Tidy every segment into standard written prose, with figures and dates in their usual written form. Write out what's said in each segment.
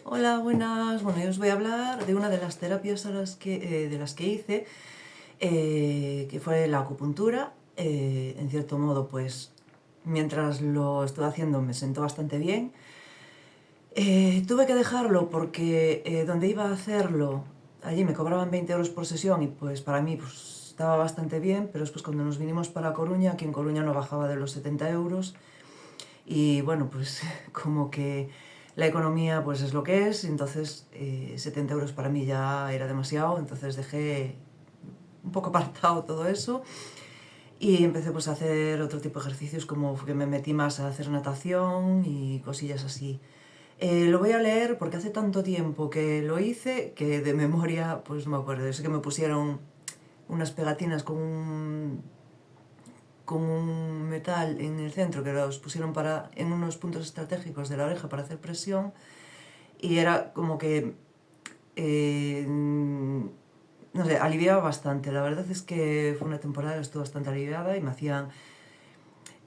Hola, buenas. Bueno, yo os voy a hablar de una de las terapias de las que hice, que fue la acupuntura. En cierto modo, pues mientras lo estuve haciendo me sentó bastante bien. Tuve que dejarlo porque donde iba a hacerlo, allí me cobraban 20 euros por sesión y pues para mí pues, estaba bastante bien, pero después cuando nos vinimos para Coruña, aquí en Coruña no bajaba de los 70 euros. Y bueno, pues como que la economía pues es lo que es, entonces 70 euros para mí ya era demasiado, entonces dejé un poco apartado todo eso y empecé pues a hacer otro tipo de ejercicios, como que me metí más a hacer natación y cosillas así. Lo voy a leer porque hace tanto tiempo que lo hice que de memoria pues no me acuerdo. Sé que me pusieron unas pegatinas con un metal en el centro que los pusieron en unos puntos estratégicos de la oreja para hacer presión, y era como que, no sé, aliviaba bastante. La verdad es que fue una temporada que estuve bastante aliviada y me hacían,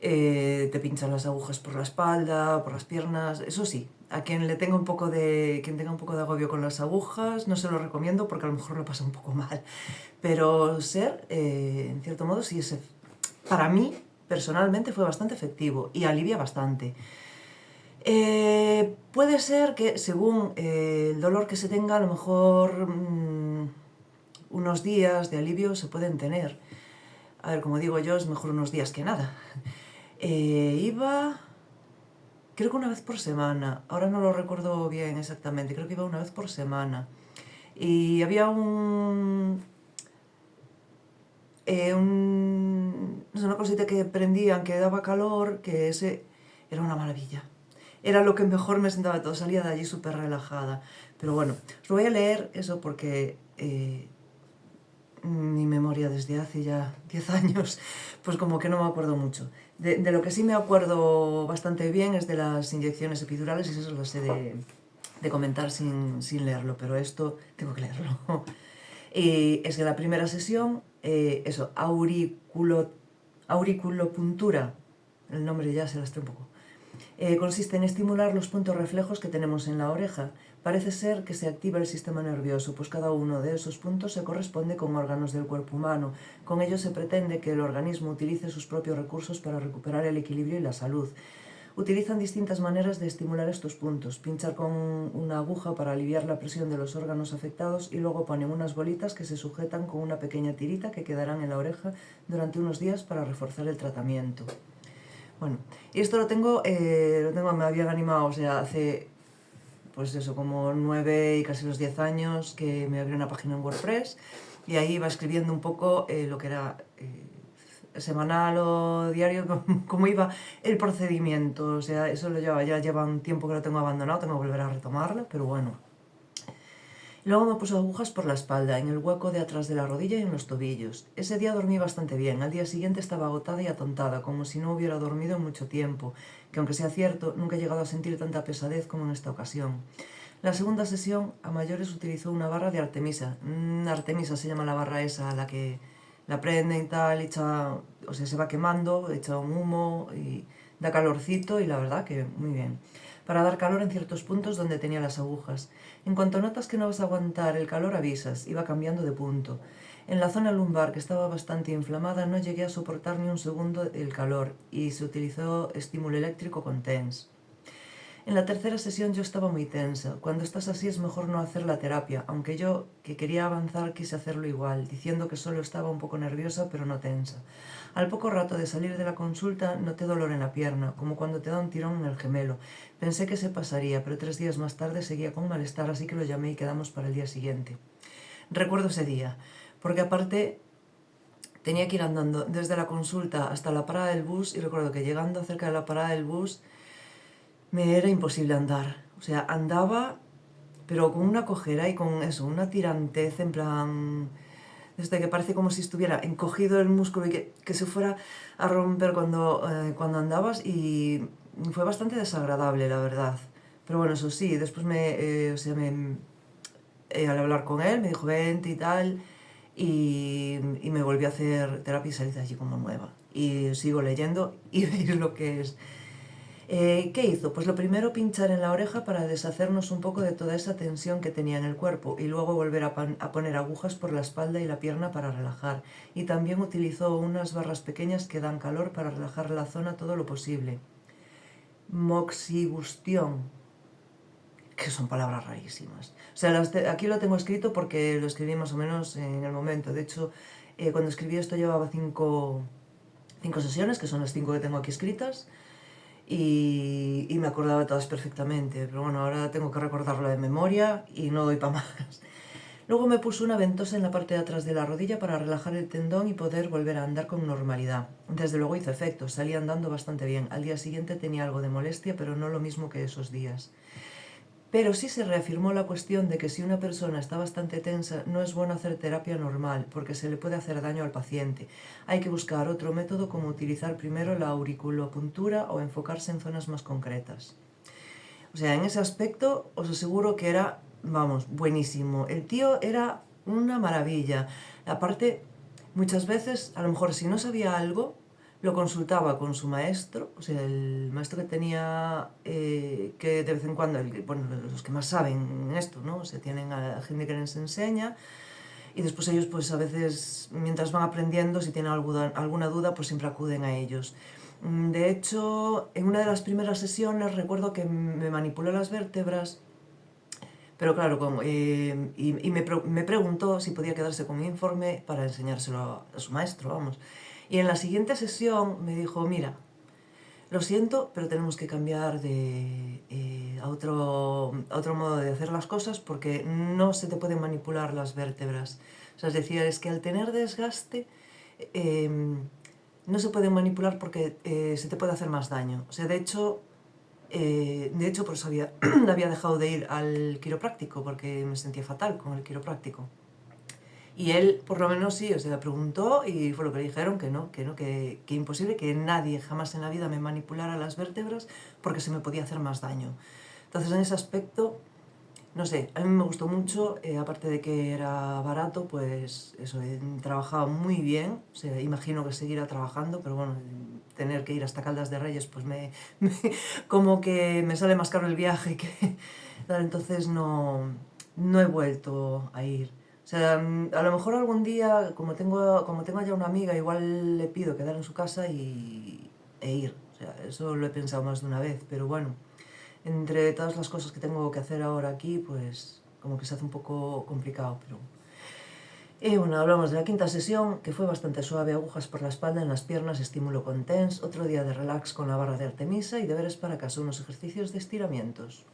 te pinchan las agujas por la espalda, por las piernas, eso sí. A quien tenga un poco de agobio con las agujas, no se lo recomiendo porque a lo mejor lo pasa un poco mal. Pero en cierto modo, sí, para mí, personalmente, fue bastante efectivo y alivia bastante. Puede ser que, según el dolor que se tenga, a lo mejor unos días de alivio se pueden tener. A ver, como digo yo, es mejor unos días que nada. Iba, creo que una vez por semana. Ahora no lo recuerdo bien exactamente. Creo que iba una vez por semana. Y había no sé, una cosita que prendían que daba calor, que ese era una maravilla. Era lo que mejor me sentaba todo, salía de allí súper relajada. Pero bueno, os lo voy a leer eso porque mi memoria desde hace ya 10 años, pues como que no me acuerdo mucho. De lo que sí me acuerdo bastante bien es de las inyecciones epidurales, y eso lo sé de comentar sin leerlo, pero esto tengo que leerlo. Y es que la primera sesión, auriculopuntura, el nombre ya se lastra un poco, consiste en estimular los puntos reflejos que tenemos en la oreja. Parece ser que se activa el sistema nervioso, pues cada uno de esos puntos se corresponde con órganos del cuerpo humano. Con ello se pretende que el organismo utilice sus propios recursos para recuperar el equilibrio y la salud. Utilizan distintas maneras de estimular estos puntos: pinchar con una aguja para aliviar la presión de los órganos afectados y luego ponen unas bolitas que se sujetan con una pequeña tirita que quedarán en la oreja durante unos días para reforzar el tratamiento. Bueno, y esto me habían animado, o sea, hace pues eso, como 9 y casi los 10 años que me abrí una página en WordPress y ahí iba escribiendo un poco lo que era semanal o diario, cómo iba el procedimiento. O sea, eso ya lleva un tiempo que lo tengo abandonado, tengo que volver a retomarlo, pero bueno. Luego me puso agujas por la espalda, en el hueco de atrás de la rodilla y en los tobillos. Ese día dormí bastante bien. Al día siguiente estaba agotada y atontada, como si no hubiera dormido en mucho tiempo, que aunque sea cierto, nunca he llegado a sentir tanta pesadez como en esta ocasión. La segunda sesión, a mayores, utilizó una barra de Artemisa. Artemisa se llama la barra esa, a la que la prenden y tal, o sea, se va quemando, echa un humo y da calorcito, y la verdad que muy bien. Para dar calor en ciertos puntos donde tenía las agujas. En cuanto notas que no vas a aguantar el calor, avisas. Iba cambiando de punto. En la zona lumbar, que estaba bastante inflamada, no llegué a soportar ni un segundo el calor y se utilizó estímulo eléctrico con TENS. En la tercera sesión yo estaba muy tensa. Cuando estás así es mejor no hacer la terapia, aunque yo, que quería avanzar, quise hacerlo igual, diciendo que solo estaba un poco nerviosa pero no tensa. Al poco rato de salir de la consulta noté dolor en la pierna, como cuando te da un tirón en el gemelo. Pensé que se pasaría, pero 3 días más tarde seguía con malestar, así que lo llamé y quedamos para el día siguiente. Recuerdo ese día, porque aparte tenía que ir andando desde la consulta hasta la parada del bus, y recuerdo que llegando cerca de la parada del bus me era imposible andar. O sea, andaba, pero con una cojera y con eso, una tirantez en plan, desde que parece como si estuviera encogido el músculo y que se fuera a romper cuando andabas, y fue bastante desagradable, la verdad. Pero bueno, eso sí, después al hablar con él me dijo vente y tal, y me volvió a hacer terapia y salí de allí como nueva. Y sigo leyendo y veis lo que es. ¿Qué hizo? Pues lo primero, pinchar en la oreja para deshacernos un poco de toda esa tensión que tenía en el cuerpo y luego volver a poner agujas por la espalda y la pierna para relajar. Y también utilizó unas barras pequeñas que dan calor para relajar la zona todo lo posible. Moxibustión, que son palabras rarísimas. O sea, aquí lo tengo escrito porque lo escribí más o menos en el momento. De hecho, cuando escribí esto llevaba 5 sesiones, que son las 5 que tengo aquí escritas. Y me acordaba de todas perfectamente, pero bueno, ahora tengo que recordarlo de memoria y no doy para más. Luego me puso una ventosa en la parte de atrás de la rodilla para relajar el tendón y poder volver a andar con normalidad. Desde luego hizo efecto, salí andando bastante bien. Al día siguiente tenía algo de molestia, pero no lo mismo que esos días. Pero sí se reafirmó la cuestión de que si una persona está bastante tensa, no es bueno hacer terapia normal, porque se le puede hacer daño al paciente. Hay que buscar otro método, como utilizar primero la auriculopuntura o enfocarse en zonas más concretas. O sea, en ese aspecto os aseguro que era, vamos, buenísimo. El tío era una maravilla. Aparte, muchas veces, a lo mejor si no sabía algo, lo consultaba con su maestro, o sea, el maestro que tenía, que de vez en cuando, bueno, los que más saben en esto, ¿no? O sea, tienen a gente que les enseña y después ellos, pues a veces, mientras van aprendiendo, si tienen alguna duda, pues siempre acuden a ellos. De hecho, en una de las primeras sesiones recuerdo que me manipuló las vértebras, pero claro, y me preguntó si podía quedarse con mi informe para enseñárselo a su maestro, vamos. Y en la siguiente sesión me dijo, mira, lo siento, pero tenemos que cambiar a otro modo de hacer las cosas porque no se te pueden manipular las vértebras. O sea, es decir, es que al tener desgaste no se pueden manipular porque se te puede hacer más daño. O sea, de hecho por eso había dejado de ir al quiropráctico porque me sentía fatal con el quiropráctico. Y él, por lo menos sí, o sea, preguntó y fue lo que le dijeron, que imposible, que nadie jamás en la vida me manipulara las vértebras porque se me podía hacer más daño. Entonces, en ese aspecto, no sé, a mí me gustó mucho, aparte de que era barato, pues eso, trabajaba muy bien, o sea, imagino que seguirá trabajando, pero bueno, tener que ir hasta Caldas de Reyes, pues como que me sale más caro el viaje que... Entonces no he vuelto a ir. O sea, a lo mejor algún día, como tengo ya una amiga, igual le pido quedar en su casa e ir. O sea, eso lo he pensado más de una vez, pero bueno, entre todas las cosas que tengo que hacer ahora aquí, pues como que se hace un poco complicado, pero... Y bueno, hablamos de la quinta sesión, que fue bastante suave, agujas por la espalda, en las piernas, estímulo con TENS, otro día de relax con la barra de Artemisa y deberes para casa, unos ejercicios de estiramientos.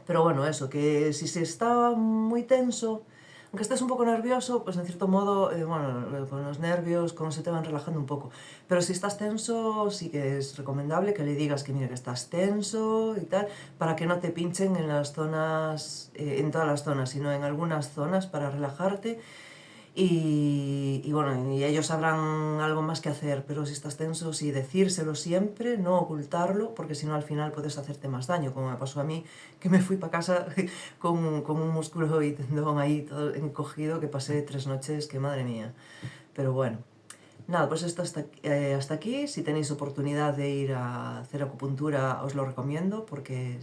Pero bueno, eso, que si se está muy tenso, aunque estés un poco nervioso, pues en cierto modo, bueno, con los nervios, como se te van relajando un poco. Pero si estás tenso, sí que es recomendable que le digas que mira que estás tenso y tal, para que no te pinchen en las zonas, en todas las zonas, sino en algunas zonas para relajarte. Y bueno, y ellos sabrán algo más que hacer, pero si estás tenso, sí, decírselo siempre, no ocultarlo, porque si no al final puedes hacerte más daño, como me pasó a mí, que me fui para casa con un músculo y tendón ahí todo encogido, que pasé 3 noches, que madre mía. Pero bueno, nada, pues esto hasta aquí. Si tenéis oportunidad de ir a hacer acupuntura, os lo recomiendo, porque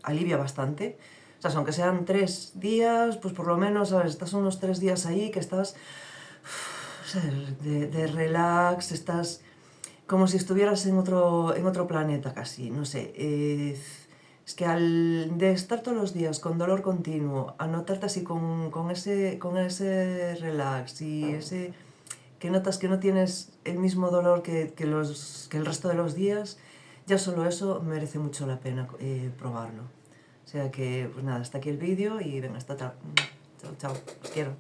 alivia bastante. O sea, aunque sean 3 días, pues por lo menos, ¿sabes? Estás unos 3 días ahí que estás, ¿sabes? De relax, estás como si estuvieras en otro planeta casi, no sé. Es que de estar todos los días con dolor continuo, a notarte así con ese relax y ese que notas que no tienes el mismo dolor que el resto de los días, ya solo eso merece mucho la pena probarlo. O sea que, pues nada, hasta aquí el vídeo y venga, hasta chao, chao, os quiero.